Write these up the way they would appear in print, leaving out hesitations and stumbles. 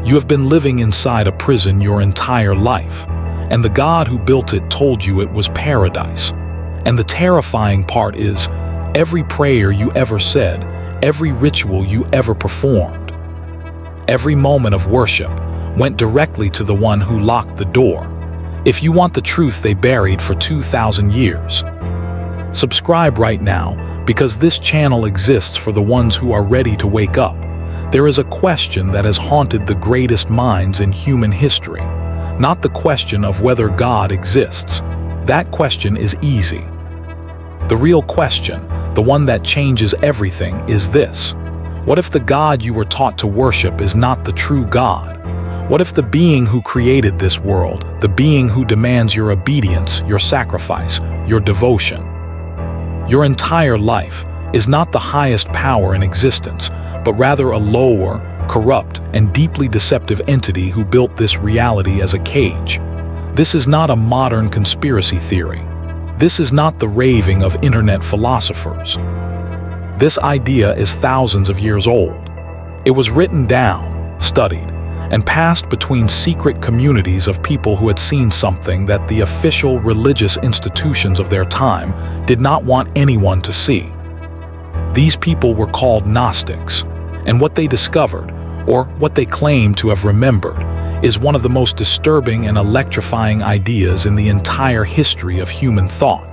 You have been living inside a prison your entire life, and the God who built it told you it was paradise. And the terrifying part is, every prayer you ever said, every ritual you ever performed, every moment of worship went directly to the one who locked the door. If you want the truth they buried for 2,000 years. Subscribe right now, because this channel exists for the ones who are ready to wake up. There is a question that has haunted the greatest minds in human history. Not the question of whether God exists. That question is easy. The real question, the one that changes everything, is this. What if the God you were taught to worship is not the true God? What if the being who created this world, the being who demands your obedience, your sacrifice, your devotion, your entire life, is not the highest power in existence, but rather a lower, corrupt, and deeply deceptive entity who built this reality as a cage? This is not a modern conspiracy theory. This is not the raving of internet philosophers. This idea is thousands of years old. It was written down, studied, and passed between secret communities of people who had seen something that the official religious institutions of their time did not want anyone to see. These people were called Gnostics, and what they discovered, or what they claim to have remembered, is one of the most disturbing and electrifying ideas in the entire history of human thought.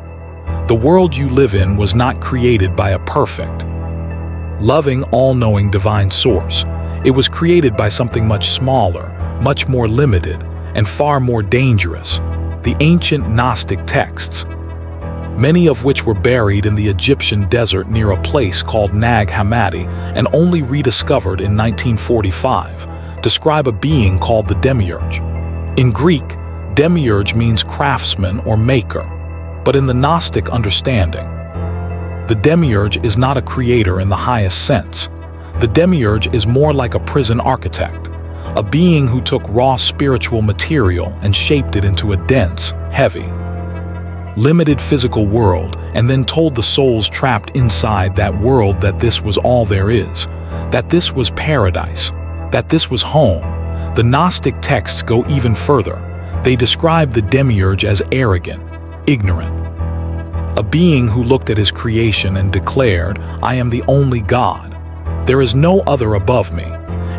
The world you live in was not created by a perfect, loving, all-knowing divine source. It was created by something much smaller, much more limited, and far more dangerous: the ancient Gnostic texts, many of which were buried in the Egyptian desert near a place called Nag Hammadi and only rediscovered in 1945, describe a being called the Demiurge. In Greek, Demiurge means craftsman or maker, but in the Gnostic understanding, the Demiurge is not a creator in the highest sense. The Demiurge is more like a prison architect, a being who took raw spiritual material and shaped it into a dense, heavy, limited physical world, and then told the souls trapped inside that world that this was all there is, that this was paradise, that this was home. The Gnostic texts go even further. They describe the Demiurge as arrogant, ignorant, a being who looked at his creation and declared, "I am the only God. There is no other above me."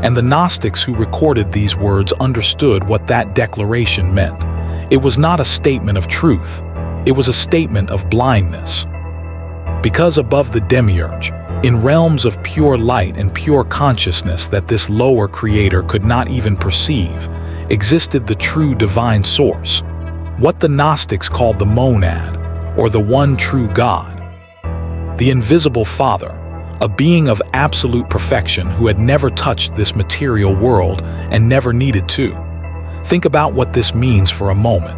And the Gnostics who recorded these words understood what that declaration meant. It was not a statement of truth. It was a statement of blindness. Because above the Demiurge, in realms of pure light and pure consciousness that this lower creator could not even perceive, existed the true divine source, what the Gnostics called the monad, or the one true God. The invisible Father, a being of absolute perfection who had never touched this material world and never needed to. Think about what this means for a moment.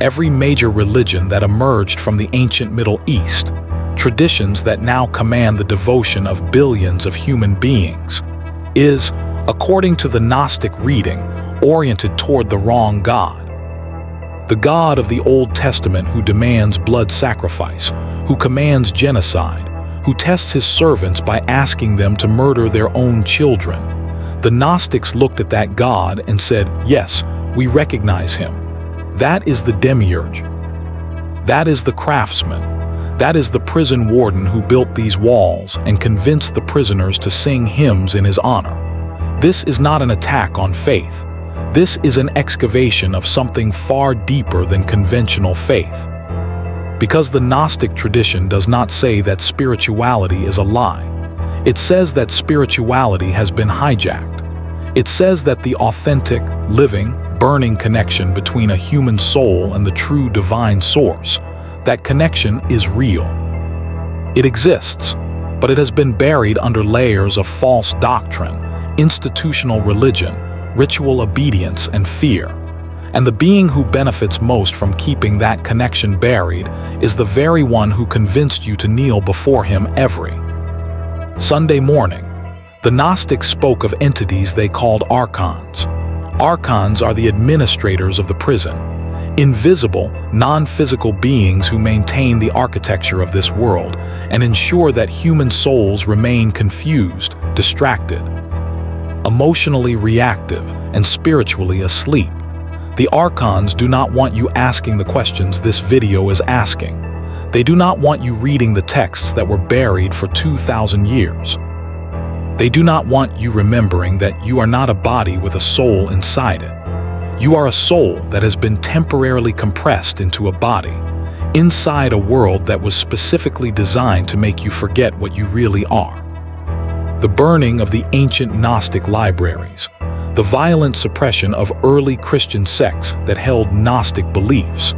Every major religion that emerged from the ancient Middle East, traditions that now command the devotion of billions of human beings, is, according to the Gnostic reading, oriented toward the wrong God. The God of the Old Testament who demands blood sacrifice, who commands genocide, who tests his servants by asking them to murder their own children. The Gnostics looked at that God and said, "Yes, we recognize him. That is the Demiurge. That is the craftsman. That is the prison warden who built these walls and convinced the prisoners to sing hymns in his honor." This is not an attack on faith. This is an excavation of something far deeper than conventional faith. Because the Gnostic tradition does not say that spirituality is a lie. It says that spirituality has been hijacked. It says that the authentic, living, burning connection between a human soul and the true divine source, that connection is real. It exists, but it has been buried under layers of false doctrine, institutional religion, ritual obedience, and fear. And the being who benefits most from keeping that connection buried is the very one who convinced you to kneel before him every Sunday morning. The Gnostics spoke of entities they called archons. Archons are the administrators of the prison, invisible, non-physical beings who maintain the architecture of this world and ensure that human souls remain confused, distracted, emotionally reactive, and spiritually asleep. The archons do not want you asking the questions this video is asking. They do not want you reading the texts that were buried for 2,000 years. They do not want you remembering that you are not a body with a soul inside it. You are a soul that has been temporarily compressed into a body, inside a world that was specifically designed to make you forget what you really are. The burning of the ancient Gnostic libraries, the violent suppression of early Christian sects that held Gnostic beliefs,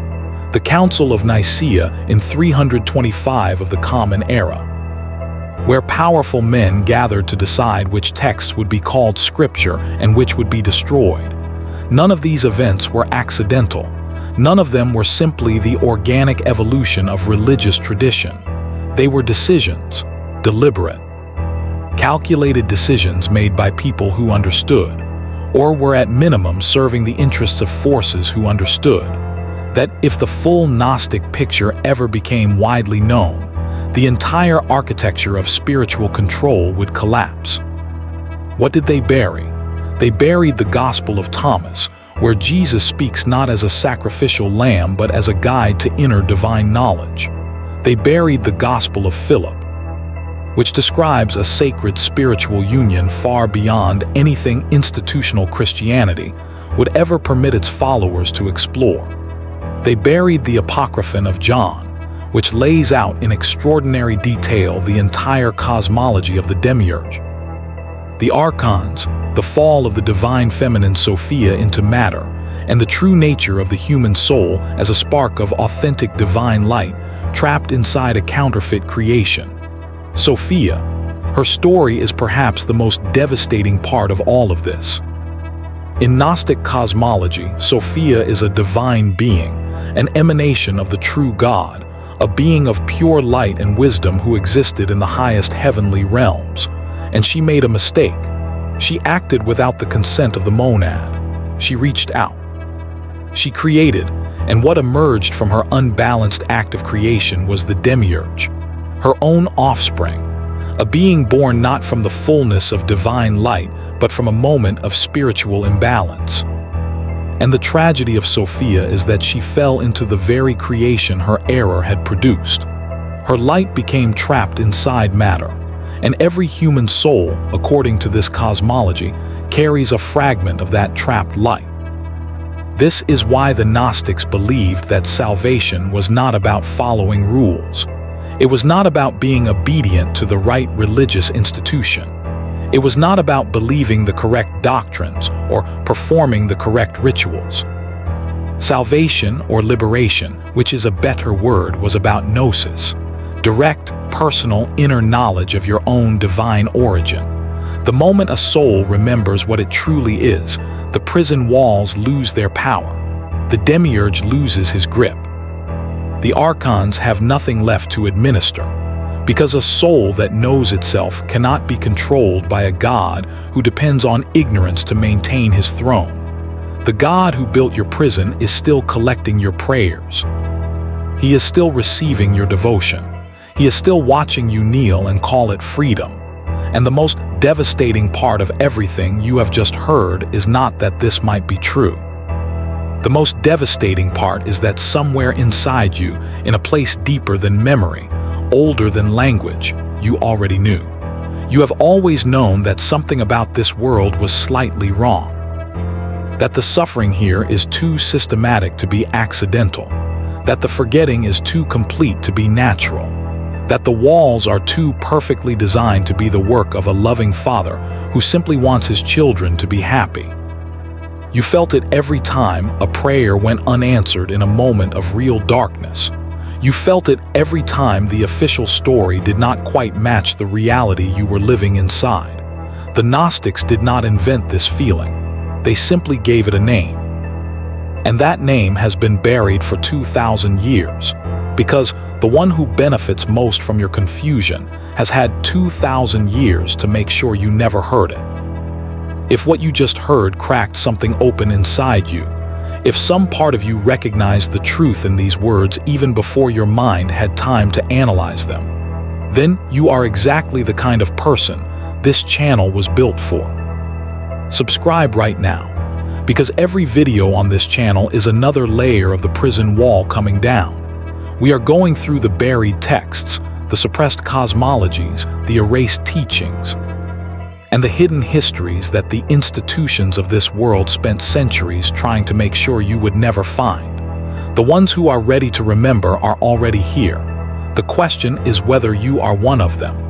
the Council of Nicaea in 325 of the Common Era, where powerful men gathered to decide which texts would be called scripture and which would be destroyed. None of these events were accidental. None of them were simply the organic evolution of religious tradition. They were decisions, deliberate, calculated decisions made by people who understood, or were at minimum serving the interests of forces who understood, that if the full Gnostic picture ever became widely known, the entire architecture of spiritual control would collapse. What did they bury? They buried the Gospel of Thomas, where Jesus speaks not as a sacrificial lamb but as a guide to inner divine knowledge. They buried the Gospel of Philip, which describes a sacred spiritual union far beyond anything institutional Christianity would ever permit its followers to explore. They buried the Apocryphon of John, which lays out in extraordinary detail the entire cosmology of the Demiurge, the archons, the fall of the divine feminine Sophia into matter, and the true nature of the human soul as a spark of authentic divine light trapped inside a counterfeit creation. Sophia, her story is perhaps the most devastating part of all of this. In Gnostic cosmology, Sophia is a divine being, an emanation of the true God, a being of pure light and wisdom who existed in the highest heavenly realms. And she made a mistake. She acted without the consent of the monad. She reached out. She created, and what emerged from her unbalanced act of creation was the Demiurge, her own offspring, a being born not from the fullness of divine light, but from a moment of spiritual imbalance. And the tragedy of Sophia is that she fell into the very creation her error had produced. Her light became trapped inside matter, and every human soul, according to this cosmology, carries a fragment of that trapped light. This is why the Gnostics believed that salvation was not about following rules. It was not about being obedient to the right religious institution. It was not about believing the correct doctrines or performing the correct rituals. Salvation or liberation, which is a better word, was about gnosis, direct, personal, inner knowledge of your own divine origin. The moment a soul remembers what it truly is, the prison walls lose their power. The Demiurge loses his grip. The archons have nothing left to administer, because a soul that knows itself cannot be controlled by a God who depends on ignorance to maintain his throne. The God who built your prison is still collecting your prayers. He is still receiving your devotion. He is still watching you kneel and call it freedom. And the most devastating part of everything you have just heard is not that this might be true. The most devastating part is that somewhere inside you, in a place deeper than memory, older than language, you already knew. You have always known that something about this world was slightly wrong. That the suffering here is too systematic to be accidental. That the forgetting is too complete to be natural. That the walls are too perfectly designed to be the work of a loving father who simply wants his children to be happy. You felt it every time a prayer went unanswered in a moment of real darkness. You felt it every time the official story did not quite match the reality you were living inside. The Gnostics did not invent this feeling. They simply gave it a name. And that name has been buried for 2,000 years, because the one who benefits most from your confusion has had 2,000 years to make sure you never heard it. If what you just heard cracked something open inside you, if some part of you recognized the truth in these words even before your mind had time to analyze them, then you are exactly the kind of person this channel was built for. Subscribe right now, because every video on this channel is another layer of the prison wall coming down. We are going through the buried texts, the suppressed cosmologies, the erased teachings, and the hidden histories that the institutions of this world spent centuries trying to make sure you would never find. The ones who are ready to remember are already here. The question is whether you are one of them.